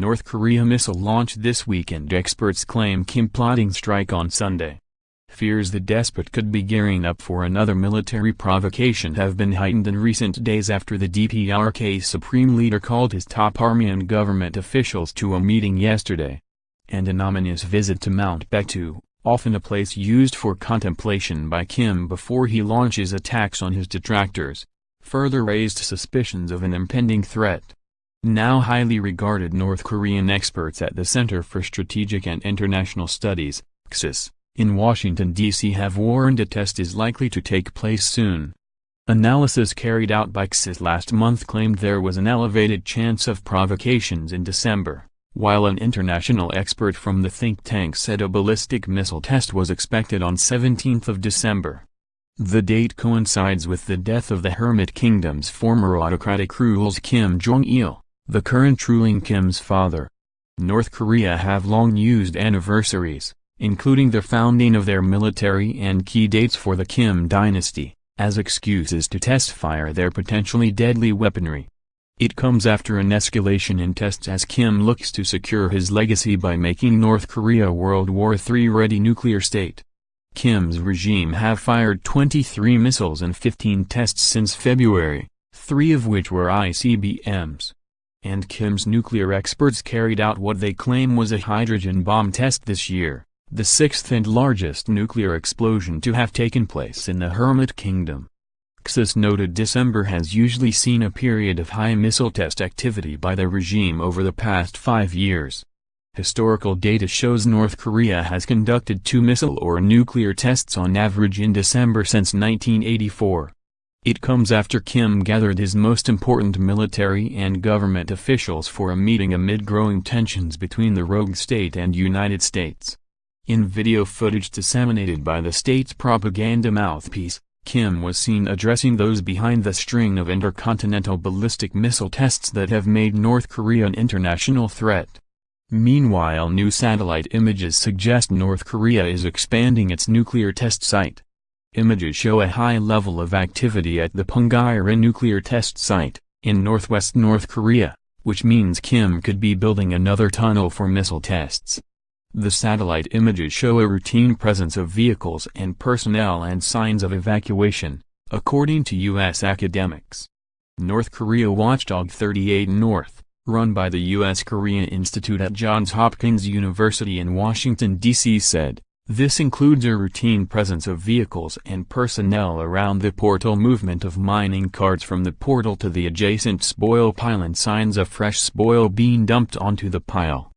North Korea missile launch this weekend. Experts claim Kim plotting strike on Sunday. Fears the despot could be gearing up for another military provocation have been heightened in recent days after the DPRK supreme leader called his top army and government officials to a meeting yesterday. And an ominous visit to Mount Paektu, often a place used for contemplation by Kim before he launches attacks on his detractors, further raised suspicions of an impending threat. Now highly regarded North Korean experts at the Center for Strategic and International Studies, CSIS, in Washington, D.C. have warned a test is likely to take place soon. Analysis carried out by CSIS last month claimed there was an elevated chance of provocations in December, while an international expert from the think tank said a ballistic missile test was expected on 17th of December. The date coincides with the death of the Hermit Kingdom's former autocratic ruler Kim Jong-il, the current ruling Kim's father. North Korea have long used anniversaries, including the founding of their military and key dates for the Kim dynasty, as excuses to test-fire their potentially deadly weaponry. It comes after an escalation in tests as Kim looks to secure his legacy by making North Korea World War III-ready nuclear state. Kim's regime have fired 23 missiles and 15 tests since February, 3 of which were ICBMs. And Kim's nuclear experts carried out what they claim was a hydrogen bomb test this year, the sixth and largest nuclear explosion to have taken place in the Hermit Kingdom. CSIS noted December has usually seen a period of high missile test activity by the regime over the past 5 years. Historical data shows North Korea has conducted 2 missile or nuclear tests on average in December since 1984. It comes after Kim gathered his most important military and government officials for a meeting amid growing tensions between the rogue state and United States. In video footage disseminated by the state's propaganda mouthpiece, Kim was seen addressing those behind the string of intercontinental ballistic missile tests that have made North Korea an international threat. Meanwhile, new satellite images suggest North Korea is expanding its nuclear test site. Images show a high level of activity at the Punggye-ri nuclear test site, in northwest North Korea, which means Kim could be building another tunnel for missile tests. The satellite images show a routine presence of vehicles and personnel and signs of evacuation, according to U.S. academics. North Korea watchdog 38 North, run by the U.S. Korea Institute at Johns Hopkins University in Washington, D.C. said, this includes a routine presence of vehicles and personnel around the portal, movement of mining carts from the portal to the adjacent spoil pile, and signs of fresh spoil being dumped onto the pile.